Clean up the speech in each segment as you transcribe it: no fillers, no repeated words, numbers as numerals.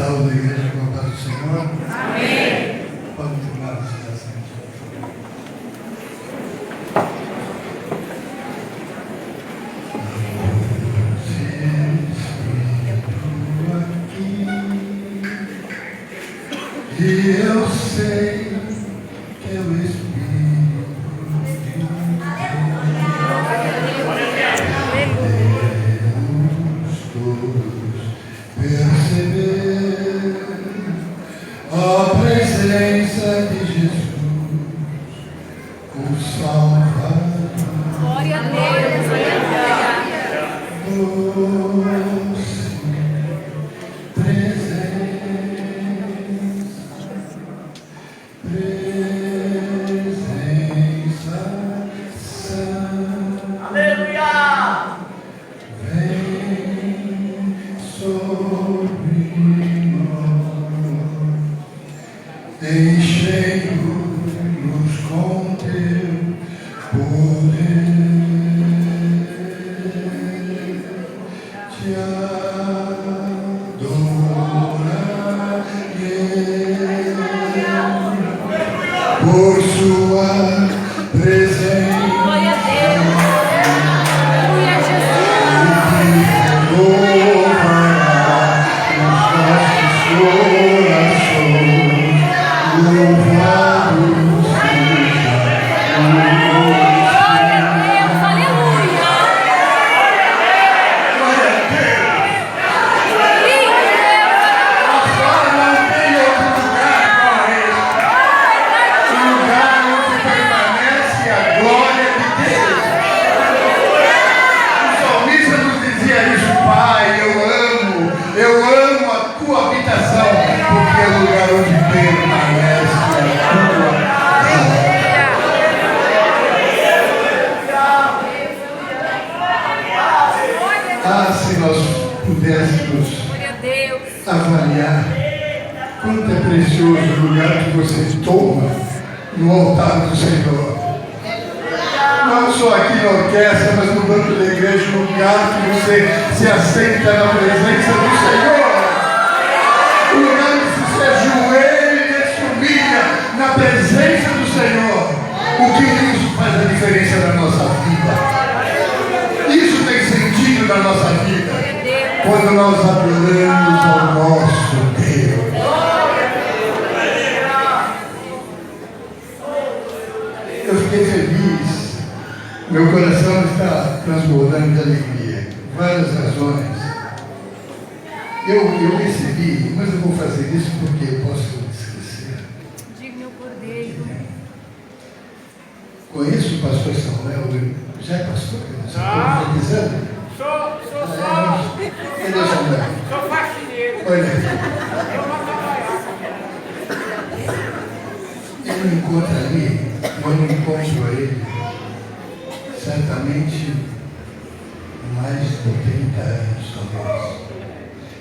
Saúde a igreja com a paz do Senhor. Amém. Pode terminar a citação. E eu sei que é o Espírito de Deus, todos perceber a presença de Jesus, o Salvador. Glória a Deus, Doce presença santa. Aleluia! Vem sobre nós, enchendo-nos com teu poder. Te adorarei por sua presença. glória a Deus. Aleluia, Jesus. Aleluia. Eu amo a tua habitação, porque é o lugar onde permanece a tua glória. Ah, se nós pudéssemos Glória a Deus. avaliar quanto é precioso o lugar que você toma no altar do Senhor. Não só aqui na orquestra, mas no banco da igreja, o lugar que você se assenta na presença do Senhor. O lugar que você se ajoelha e se humilha na presença do Senhor. O que isso faz a diferença na nossa vida? Isso tem sentido na nossa vida. Quando nós adoramos ao nosso Deus. Eu fiquei feliz. Meu coração está transbordando de alegria. Várias razões. Eu recebi, mas eu vou fazer isso porque eu posso esquecer. Diga meu cordeiro. Conheço o pastor Samuel, já é pastor? Você está profetizando? Sou Cadê Samuel? faxineiro. Olha, Eu vou trabalhar. eu me encontro ali, eu não encontro ele, certamente mais de 30 anos, talvez.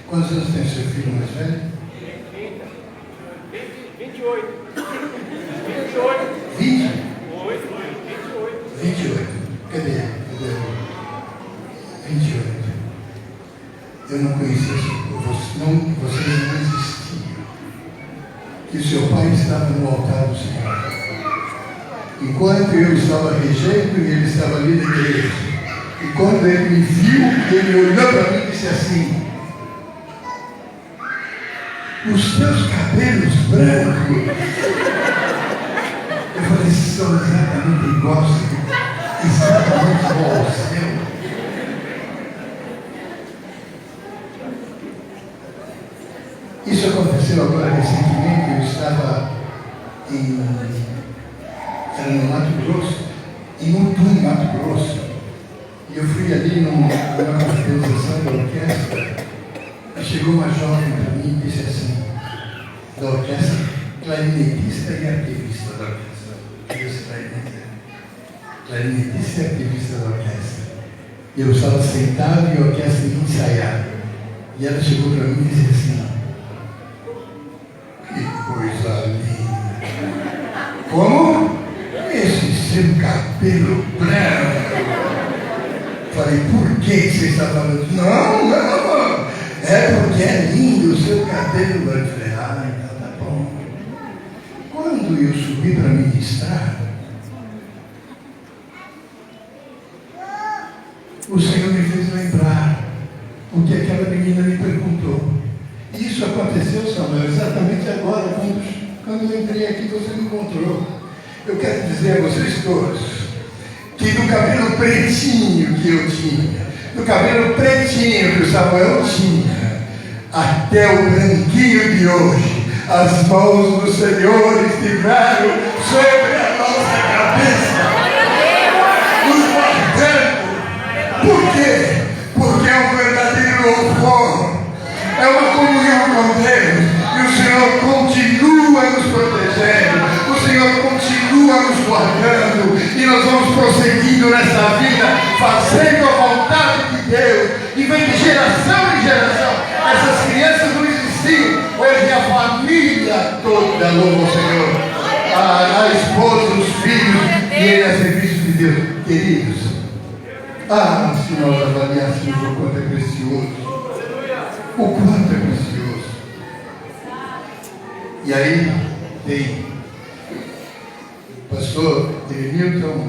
Quantos anos tem seu filho mais velho? 28. 20? 28. 28. Cadê? 28. Eu não conhecia vocês não existiam. E seu pai estava no altar do Senhor. Enquanto eu estava regendo e ele estava ali na igreja. E quando ele me viu, ele olhou para mim e disse assim: os teus cabelos brancos. Eu falei, são exatamente iguais, exatamente igual ao seu. Isso aconteceu agora recentemente. Eu estava era no Mato Grosso, em Mutum, Mato Grosso. E eu fui ali numa confraternização da orquestra. E chegou uma jovem para mim e disse assim, da orquestra, clarinetista e arquivista da orquestra. Clarinetista e arquivista da orquestra. E eu estava sentado e a orquestra ia ensaiar. E ela chegou para mim e disse assim: que coisa linda! Como? Esse seu cabelo branco. Falei, por que você está falando? Não, É porque é lindo o seu cabelo. Eu falei, então tá bom. Quando eu subi para ministrar, o Senhor me fez lembrar o que aquela menina me perguntou. Isso aconteceu, Samuel, exatamente agora, quando eu entrei aqui, você me encontrou. Eu quero dizer a vocês todos que do cabelo pretinho que eu tinha, do cabelo pretinho que o Samuel tinha, até o branquinho de hoje, as mãos do Senhor estiveram sobre a nossa cabeça, nos guardando. Por quê? Porque é um verdadeiro louvor, é uma comunhão com Deus, e o Senhor continua nos protegendo, o Senhor continua nos guardando, e nós vamos prosseguindo nessa vida, fazendo a vontade de Deus, e vem de geração em geração. Essas crianças não existiam, hoje a família toda louva o Senhor, a esposa, os filhos, e ele é serviço de Deus. Queridos, se nós avaliássemos o quanto é precioso, o quanto é precioso. E aí tem o pastor Emilton.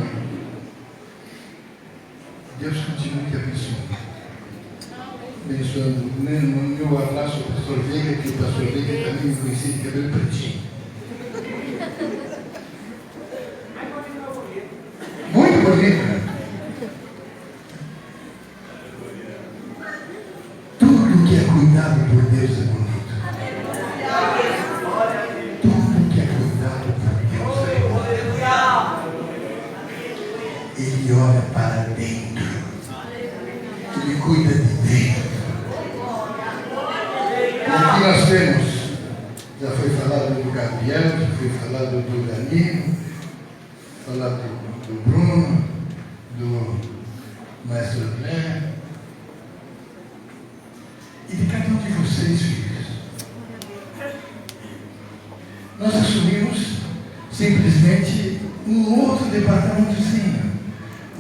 Deus continue te abençoando. Meu abraço ao pastor Veiga, que o pastor Veiga também me conhecia de cabelo pretinho. Muito bonito, né? Tudo que é cuidado por Deus é bonito. Tudo que é cuidado por Deus é bonito. Ele olha para dentro. Ele cuida de dentro. E aqui nós temos, já foi falado do Gabriel, já foi falado do Danilo, falado do Bruno, do Maestro André, e de cada um de vocês, filhos. Nós assumimos simplesmente um outro departamentozinho,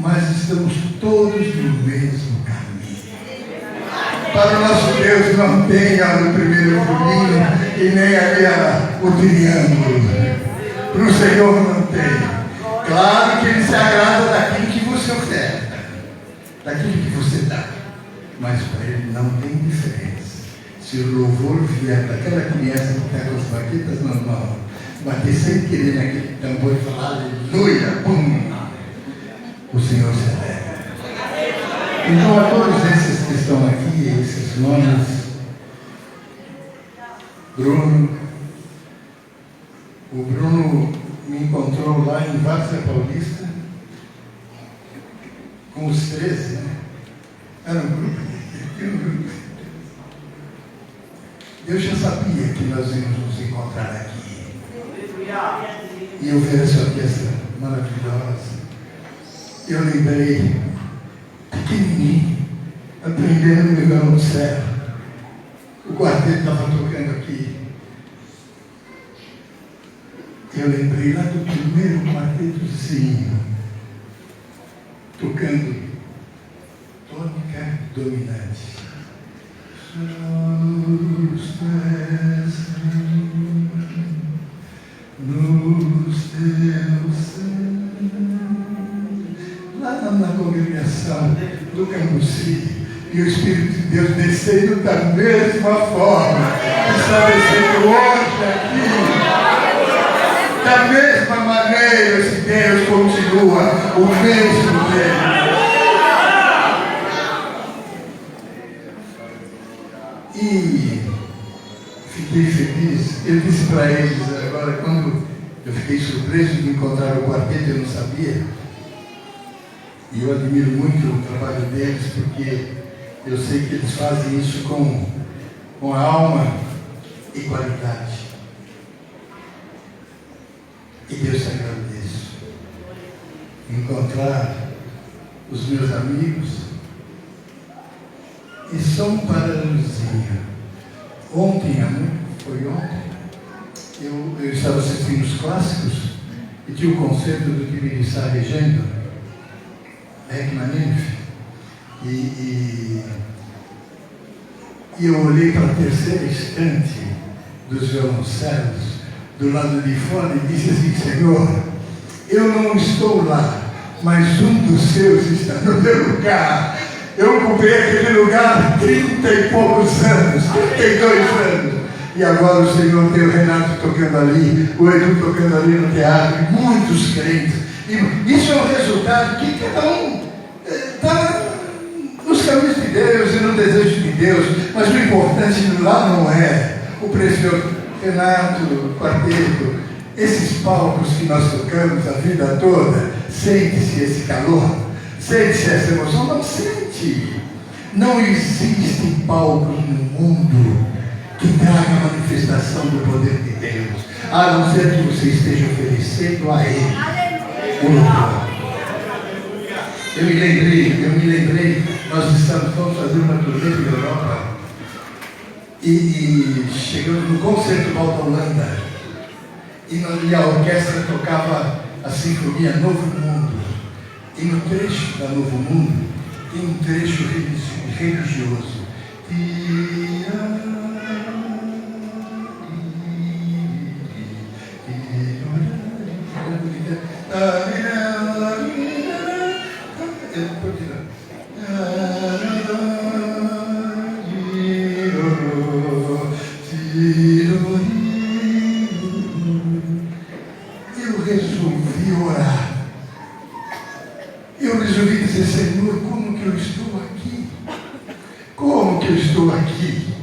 mas estamos todos no mesmo caminho. Para o nosso Deus não tem o primeiro furinho e nem ali o triângulo. Para o Senhor não tem. Claro que Ele se agrada daquilo que você oferta, daquilo que você dá, mas para Ele não tem diferença. Se o louvor vier daquela criança que está com as baquetas nas mãos, bater sem querer naquele tambor e falar aleluia, bum, o Senhor se alegra. Então, a todos esses que estão aqui, esses nomes, o Bruno me encontrou lá em Várzea Paulista, com os 13, né? Era um grupo. Eu já sabia que nós íamos nos encontrar aqui. E eu vi essa orquestra maravilhosa. Eu lembrei, pequenininho, aprendendo o violão do céu. O quarteto estava tocando aqui. Eu lembrei lá do primeiro quartetozinho, tocando tônica dominante. Nos teus lá na congregação do Cambuci, e o Espírito de Deus descendo da mesma forma, estabelecendo hoje aqui. Da mesma maneira, esse Deus continua o mesmo Deus. E fiquei feliz. Eu disse para eles agora, quando eu fiquei surpreso de encontrar o quarteto, eu não sabia. E eu admiro muito o trabalho deles, porque eu sei que eles fazem isso com alma e qualidade. E Deus se agrada disso. Encontrar os meus amigos. E só um paralelozinho. Ontem, foi ontem, eu estava assistindo os clássicos e tinha o concerto do Tibiriçá regendo, Rachmaninoff, e E eu olhei para a terceira estante dos violoncelos, do lado de fora, e disse assim: Senhor, eu não estou lá, mas um dos seus está no meu lugar. Eu ocupei aquele lugar há 30 e poucos anos, 32 anos. E agora o Senhor tem o Renato tocando ali, o Edu tocando ali no teatro, e muitos crentes. E isso é um resultado que cada um está nos caminhos de Deus e no desejo de Deus. Mas o importante lá não é o precioso Renato, o quarteto, esses palcos que nós tocamos a vida toda. Sente-se esse calor, sente-se essa emoção. Não sente. Não existem palcos no mundo que traga a manifestação do poder de Deus, a não ser que você esteja oferecendo a Ele o louvor. Eu me lembrei, nós vamos fazer uma turnê pela Europa e chegamos no concerto Volta Holanda e a orquestra tocava a sinfonia Novo Mundo, e no trecho da Novo Mundo tem um trecho religioso. Eu resolvi orar. Eu resolvi dizer: Senhor, como que eu estou aqui? Como que eu estou aqui?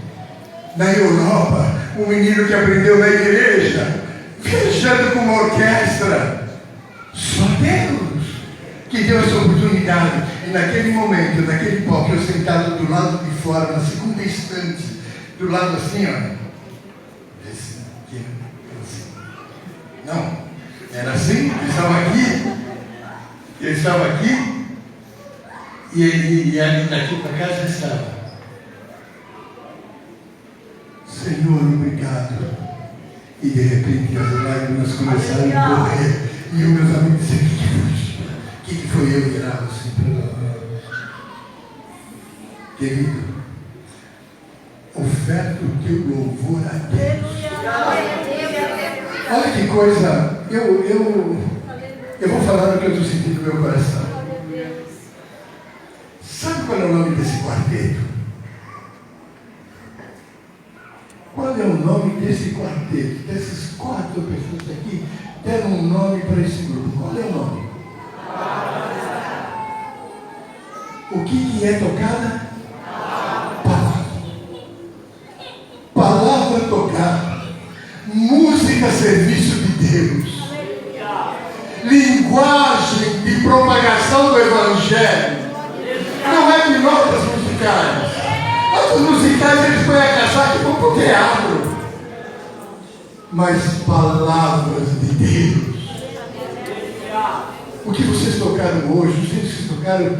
Na Europa, um menino que aprendeu na igreja, viajando com uma orquestra. Só Deus que deu essa oportunidade. E naquele momento, naquele palco, eu sentado do lado de fora, na segunda estante, do lado assim, ó. Esse aqui, assim. Não, era assim, ele estava aqui. Ele estava aqui. E ali daqui para cá já estava. Senhor, obrigado. E de repente as lágrimas começaram a correr. E os meus amigos disseram: o que foi? Eu virava assim para querido, oferta o teu louvor a Deus. Olha que coisa. Eu vou falar o que eu estou sentindo no meu coração. Sabe qual é o nome desse quarteto? Qual é o nome desse quarteto? Dessas 4 pessoas aqui deram um nome para esse grupo. Qual é o nome? O que é tocada? Palavra. Palavra tocada. Música a serviço de Deus. Linguagem de propagação do Evangelho. Não é de notas musicais. Notas musicais eles põem a casaca e vão para o teatro. Mas palavras de Deus. O que vocês tocaram hoje, os que vocês tocaram,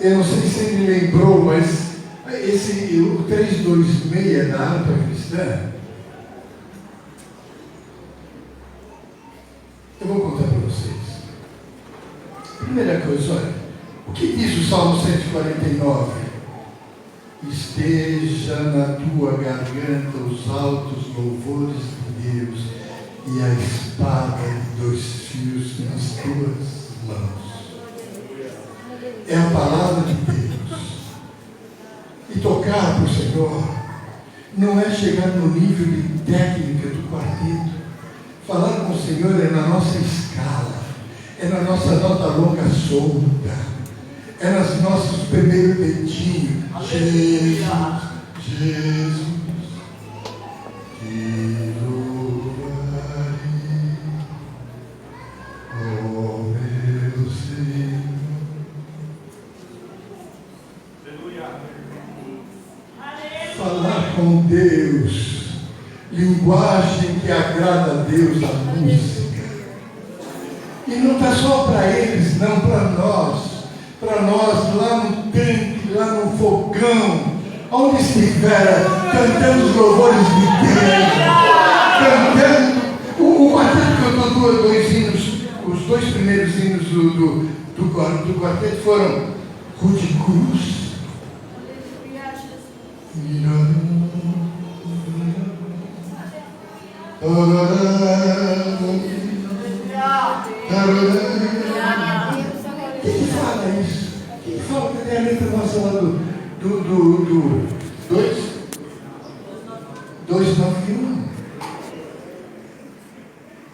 eu não sei se ele lembrou, mas o 326 da harpa cristã, eu vou contar para vocês. Primeira coisa, olha, o que diz o Salmo 149? Esteja na tua garganta os altos louvores de Deus e a espada de 2 fios nas tuas mãos. É a palavra de Deus. E tocar para o Senhor não é chegar no nível de técnica do quarteto. Falar com o Senhor é na nossa escala, é na nossa nota longa solta, é nos nossos primeiros dedinhos. Jesus, Jesus, te louvarei, oh meu Senhor. Falar com Deus, linguagem que agrada a Deus, a música. E não está só para eles, não, para nós. Para nós, lá no tanque, lá no fogão, onde estiver, cantando os louvores de Deus, cantando. O quarteto cantou 2 hinos, os 2 primeiros hinos do quarteto foram Rude Cruz Quem fala isso? Quem fala que tem a letra nossa lá do 291?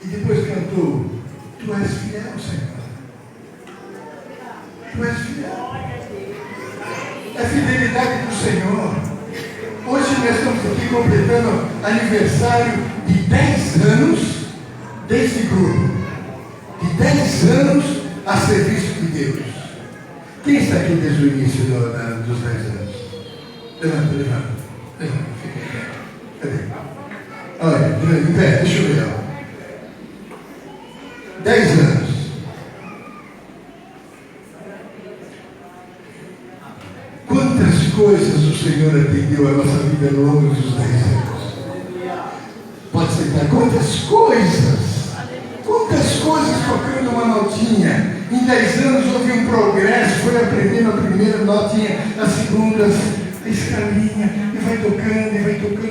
E depois cantou: Tu és fiel, Senhor. Tu és fiel. É a fidelidade do Senhor. Hoje nós estamos aqui completando aniversário de 10 anos desse grupo. De 10 anos a serviço de Deus. Quem está aqui desde o início dos 10 anos? Levanta. Cadê? Olha, em pé, deixa eu ver. 10 anos. Quantas coisas o Senhor atendeu a nossa vida ao longo dos 10 anos? Pode sentar. Quantas coisas tocando uma notinha. Em 10 anos houve um progresso, foi aprendendo a primeira notinha, a segunda, a escalinha, e vai tocando, e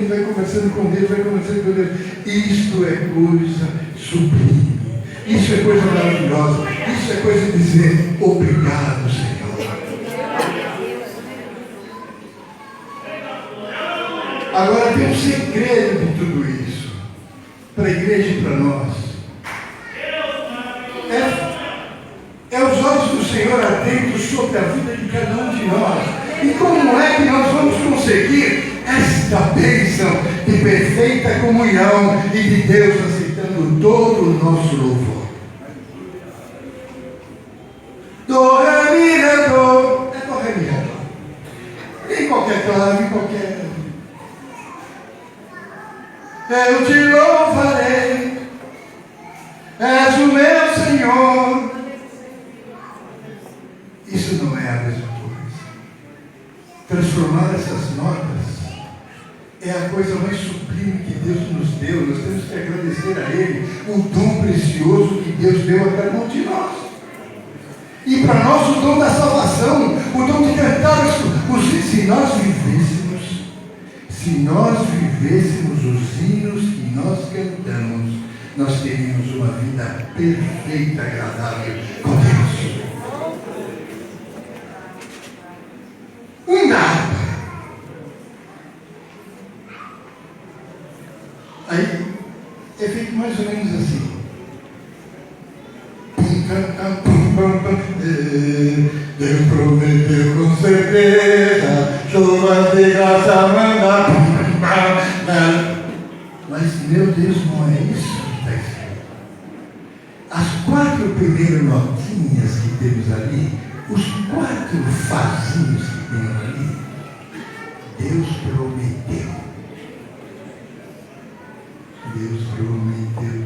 vai conversando com Deus, Isto é coisa sublime. Isso é coisa maravilhosa. Isso é coisa de dizer obrigado, Senhor. Agora tem um segredo de tudo isso, para a igreja e para nós. É os olhos do Senhor atentos sobre a vida de cada um de nós. E como é que nós vamos conseguir esta bênção de perfeita comunhão e de Deus aceitando todo o nosso louvor? Do, ré, mi, ré, do. É do, ré, mi, ré, do. Em qualquer clave, em qualquer. Eu te louvarei. És o meu Senhor. Isso não é a mesma coisa. Transformar essas notas é a coisa mais sublime que Deus nos deu. Nós temos que agradecer a Ele o dom precioso que Deus deu a cada um de nós. E para nós o dom da salvação, o dom de cantar se nós vivêssemos os hinos que nós cantamos, nós teríamos uma vida perfeita, agradável com Deus. Harpa. Aí é feito mais ou menos assim. Deus prometeu com certeza, chuvas de graça manda. Mas meu Deus, não é isso que está escrito. As 4 primeiras notinhas que temos ali, os 4 fazinhos que temos ali, Deus prometeu. Deus prometeu.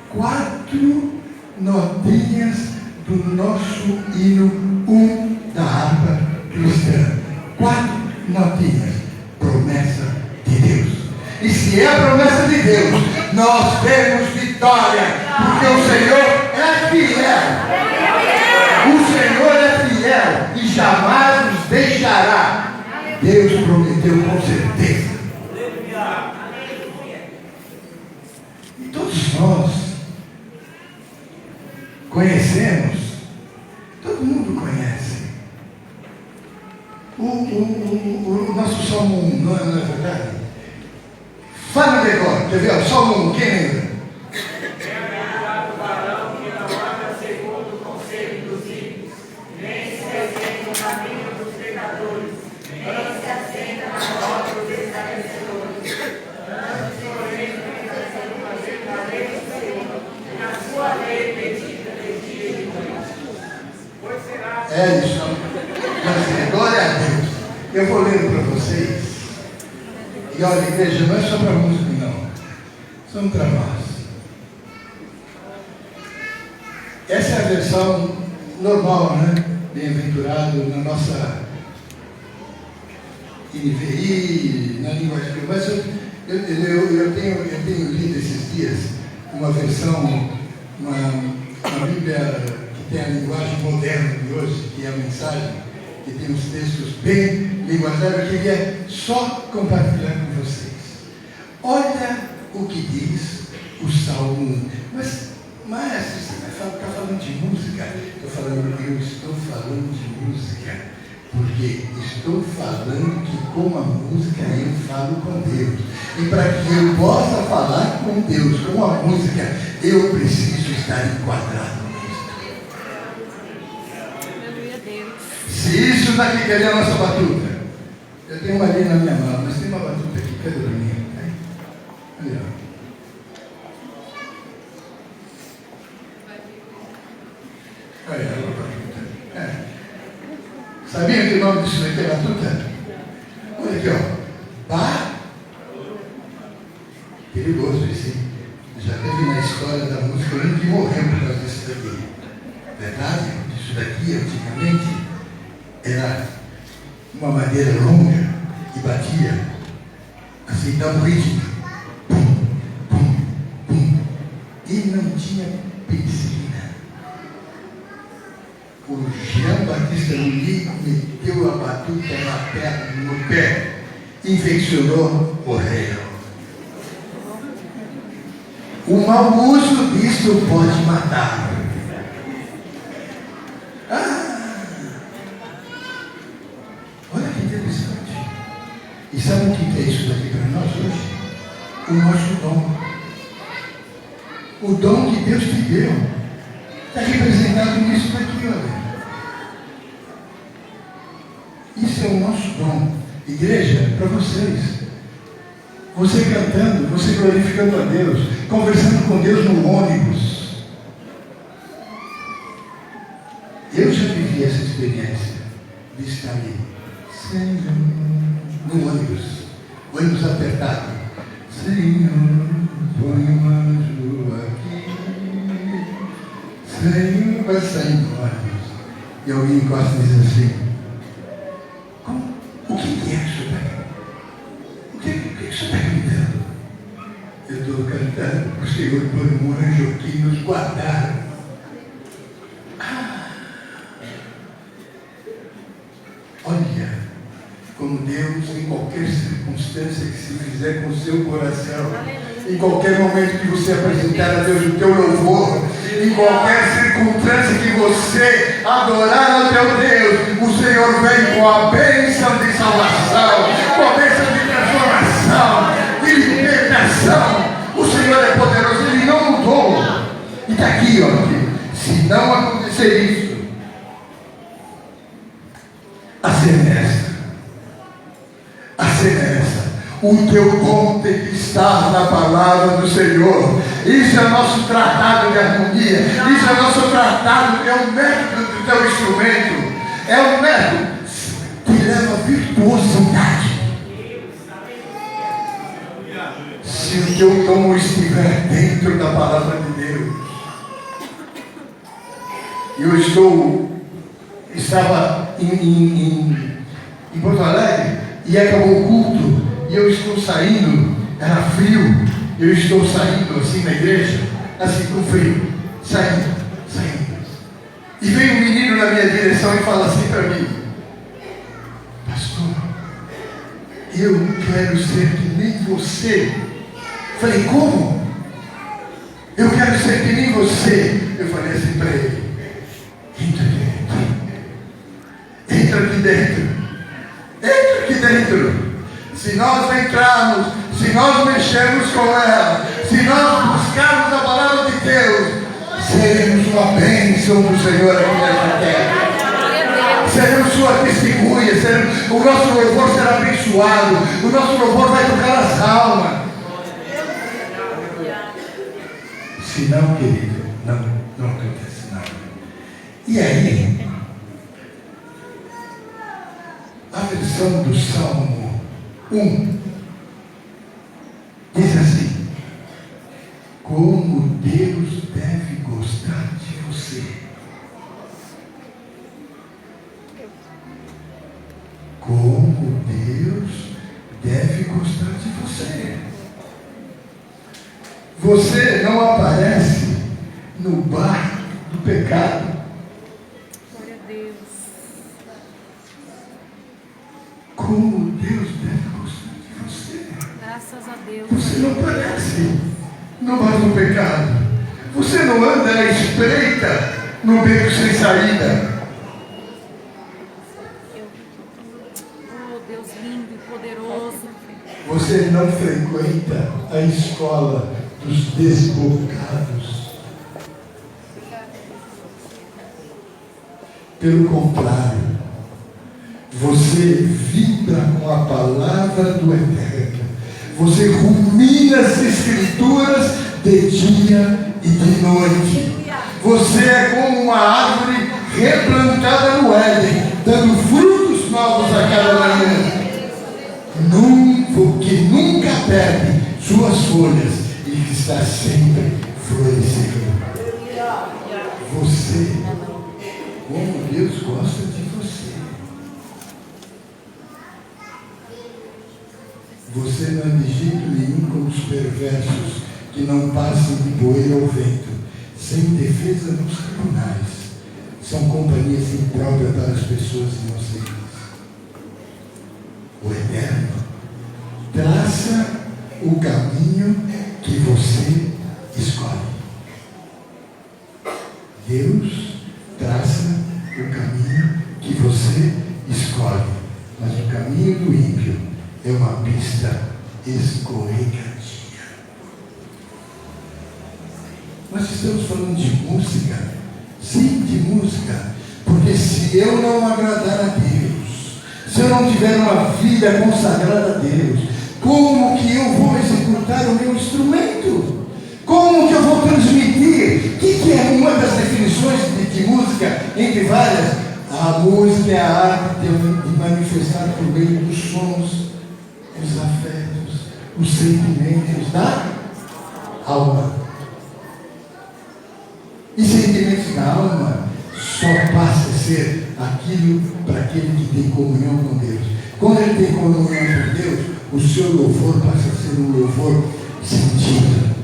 4 notinhas do nosso hino 1 da harpa cristã. 4 notinhas. Promessa de Deus. E se é a promessa de Deus, nós temos vitória, porque o Senhor é fiel. O Senhor é fiel e jamais nos deixará. Deus prometeu com certeza. E todos nós conhecemos, todo mundo conhece o nosso Salmo 1, não é verdade? Fala melhor, quer ver? O Salmo 1, quem lembra? Bem-aventurado o varão que não anda segundo o conselho dos ímpios, nem se assenta no caminho dos pecadores, nem se assenta na roda dos escarnecedores. Antes, porém, pensando fazer na lei do Senhor, e na sua lei medita de dia e de noite. Pois será. É isso. Mas, glória a Deus. Eu vou ler para vocês. E olha, igreja, não é só para música, não. São para nós. Essa é a versão normal, né? Bem-aventurado na nossa NVI, na linguagem que mas eu tenho lido esses dias uma versão, uma Bíblia que tem a linguagem moderna de hoje, que é a mensagem, que tem uns textos bem linguajados, eu queria só compartilhar com vocês. Olha o que diz o Salmo 1. Mas você está falando de música? Eu estou falando de música, porque estou falando que com a música eu falo com Deus. E para que eu possa falar com Deus com a música, eu preciso estar enquadrado nisso. Se isso daqui quer a nossa batuta, eu tenho uma ali na minha mão, mas tem uma batuta aqui, cadê a minha? Ali, ó. Olha a batuta. Sabia que o nome disso daqui é batuta? Olha aqui, ó. Pá. Perigoso esse. Já teve na história da música um que morreu por causa disso daqui. Verdade? Isso daqui, antigamente, era uma madeira longa e batia assim, dava um ritmo. Pum, pum, pum. E não tinha penicilina. O Jean Batista Lully meteu a batuta na perna, no pé, infeccionou, morreu. O mau uso disso pode matar. Olha que interessante. E sabe o que é isso daqui para nós hoje? O nosso dom. O dom que Deus te deu está representado nisso daqui, olha. Isso é o nosso dom. Igreja, para vocês. Você cantando, você glorificando a Deus, conversando com Deus no ônibus. Eu já vivi essa experiência de estar ali, Senhor, no ônibus apertado. Senhor, põe um anjo aqui. Senhor, vai saindo do ônibus. E alguém encosta e diz assim: o que é isso daqui? O que você está cantando? Eu estou cantando para o Senhor por um anjo que nos guardaram. Olha como Deus, em qualquer circunstância que se fizer com o seu coração, em qualquer momento que você apresentar a Deus o teu louvor, em qualquer circunstância que você adorar ao teu Deus, o Senhor vem com a bênção de salvação, com a bênção de transformação, de libertação. O Senhor é poderoso, Ele não mudou. E está aqui, ó, se não acontecer isso, a cena é essa. A cena é essa. O teu dom tem que estar na palavra do Senhor. Isso é nosso tratado de harmonia. Isso é nosso tratado, é o método do teu instrumento. É o método que leva a virtuosidade. Se o teu dom estiver dentro da palavra de Deus. Estava em Porto Alegre e acabou o culto e eu estou saindo, era frio, eu estou saindo assim na igreja, assim com frio, saindo. E veio um menino na minha direção e fala assim para mim: pastor, eu quero ser que nem você. Falei: como? Eu quero ser que nem você. Eu falei assim para ele: entra aqui dentro. Se nós entrarmos, se nós mexermos com ela, se nós buscarmos a palavra de Deus, seremos uma bênção do Senhor aqui nessa terra. Seremos sua testemunha, o nosso louvor será abençoado, o nosso louvor vai tocar as almas. Se não, querido, não acontece nada. E aí, a versão do Salmo 1 diz assim: como Deus deve gostar de você. Como Deus deve gostar de você. Você não aparece no bar do pecado. Como Deus deve gostar de você. Graças a Deus. Você não parece, não faz um pecado. Você não anda à espreita no beco sem saída. Oh, Deus lindo e poderoso. Você não frequenta a escola dos desbocados. Pelo contrário, você vibra com a palavra do Eterno. Você rumina as Escrituras de dia e de noite. Você é como uma árvore replantada no Éden, dando frutos novos a cada manhã. Que nunca perde suas folhas e que está sempre florescendo. Você, como Deus gosta de você. Você não é de jeito nenhum como os perversos que não passam de poeira ao vento, sem defesa nos tribunais. São companhias impróprias para as pessoas inocentes. O Eterno traça o caminho que você escolhe. Deus traça o caminho que você escolhe. Mas o caminho do ímpio é uma pista escorregadia. Nós estamos falando de música. Sim, de música. Porque se eu não agradar a Deus, se eu não tiver uma vida consagrada a Deus, como que eu vou executar o meu instrumento? Como que eu vou transmitir? O que é uma das definições de música, entre várias? A música é a arte de manifestar por meio dos sons, os afetos, os sentimentos da alma. E sentimentos da alma só passa a ser aquilo para aquele que tem comunhão com Deus. Quando ele tem comunhão com Deus, o seu louvor passa a ser um louvor sentido.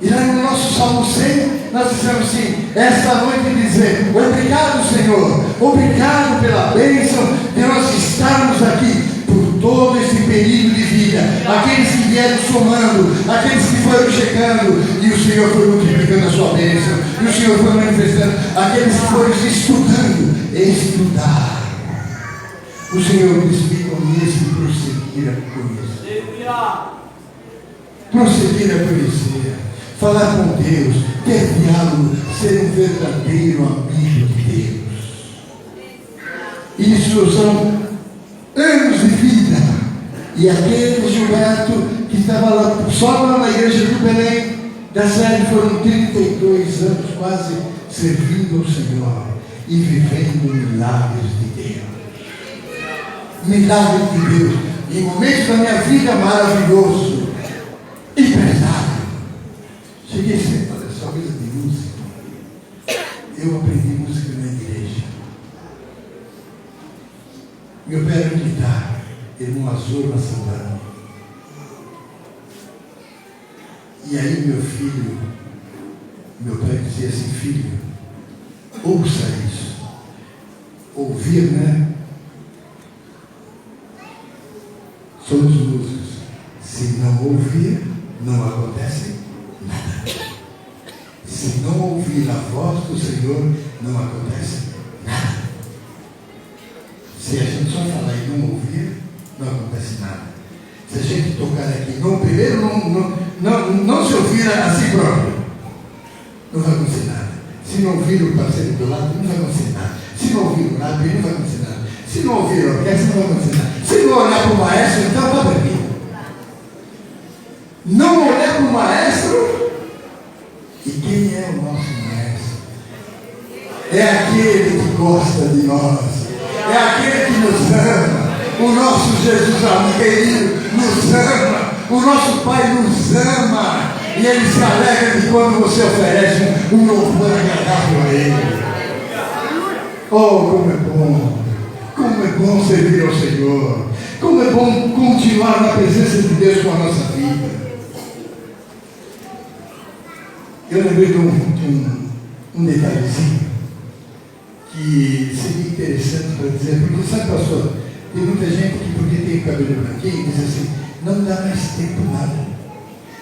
E lá no nosso Salmo 100, nós dizemos assim, esta noite dizer, obrigado Senhor, obrigado pela bênção de nós estarmos aqui, por todo esse período de vida, aqueles que vieram somando, aqueles que foram chegando, e o Senhor foi multiplicando a sua bênção, e o Senhor foi manifestando, aqueles que foram estudando, estudar. O Senhor diz que conhece e prosseguir a conhecer. Prosseguir a conhecer, falar com Deus, ter diálogo, ser um verdadeiro amigo de Deus. Isso são anos de vida. E aquele Gilberto que estava lá, só lá na igreja do Belém, da série foram 32 anos quase servindo ao Senhor e vivendo milagres de Deus. Milagre de Deus, em momentos da minha vida maravilhoso e pesado. Cheguei sempre, olha só, coisa de música. Eu aprendi música na igreja. Meu pai era militar, irmão Azul na Santana. E aí meu pai dizia assim, filho, ouça isso. Ouvir, né? Somos músicos. Se não ouvir, não acontece nada. Se não ouvir a voz do Senhor, não acontece nada. Se a gente só falar e não ouvir, não acontece nada. Se a gente tocar aqui, primeiro não se ouvir a si próprio, não vai acontecer nada. Se não ouvir o parceiro do lado, não vai acontecer nada. Se não ouvir o lado, não vai acontecer nada. Se não ouvir a orquestra, não vai acontecer nada. Se não olhar para o maestro, então está para mim. Não olhar para o maestro. E quem é o nosso maestro? É aquele que gosta de nós. É aquele que nos ama. O nosso Jesus amado nos ama. O nosso Pai nos ama. E Ele se alegra de quando você oferece um louvor agradável a Ele. Oh, como é bom. Como é bom servir ao Senhor. Como é bom continuar na presença de Deus com a nossa vida. Eu lembrei de um detalhezinho. que seria interessante para dizer, porque sabe, pastor, tem muita gente que, porque tem cabelo branquinho, diz assim, não dá mais tempo nada.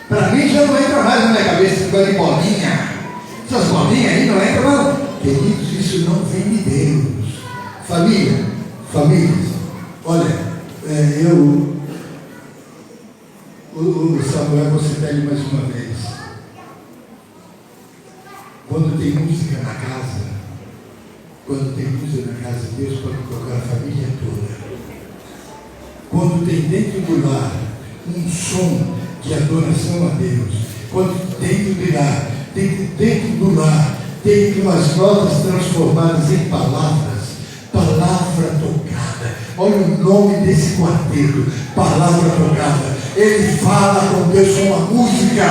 Para mim já não entra mais na minha cabeça esse negócio de bolinha. Essas bolinhas aí não entram mais. Queridos, isso não vem de Deus. Famílias, olha, o Samuel, vou citar ele mais uma vez. Quando tem música na casa, Deus pode colocar a família toda. Quando tem dentro do lar um som de adoração a Deus, quando dentro do lar tem umas notas transformadas em palavra tocada. Olha o nome desse quarteto, palavra tocada. Ele fala com Deus com uma música.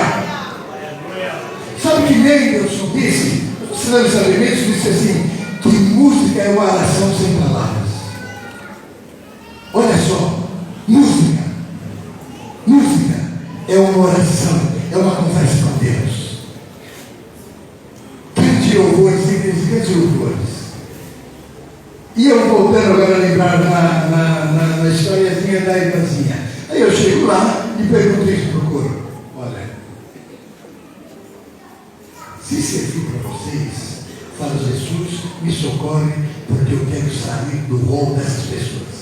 Sabe que nem Deus disse? Você deve saber mesmo, disse assim, que música é uma oração sem palavras. Olha só, música é uma oração, é uma conversa com Deus. Cante louvores. E eu voltando agora a lembrar na historiazinha da irmãzinha. Aí eu chego lá e pergunto isso para o coro. Olha, se servir para vocês, fala Jesus, me socorre, porque eu quero sair do rol dessas pessoas.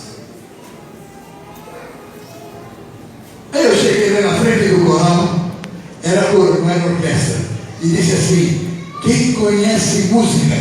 Aí eu cheguei lá na frente do coral, era coro, não era orquestra, e disse assim, quem conhece música,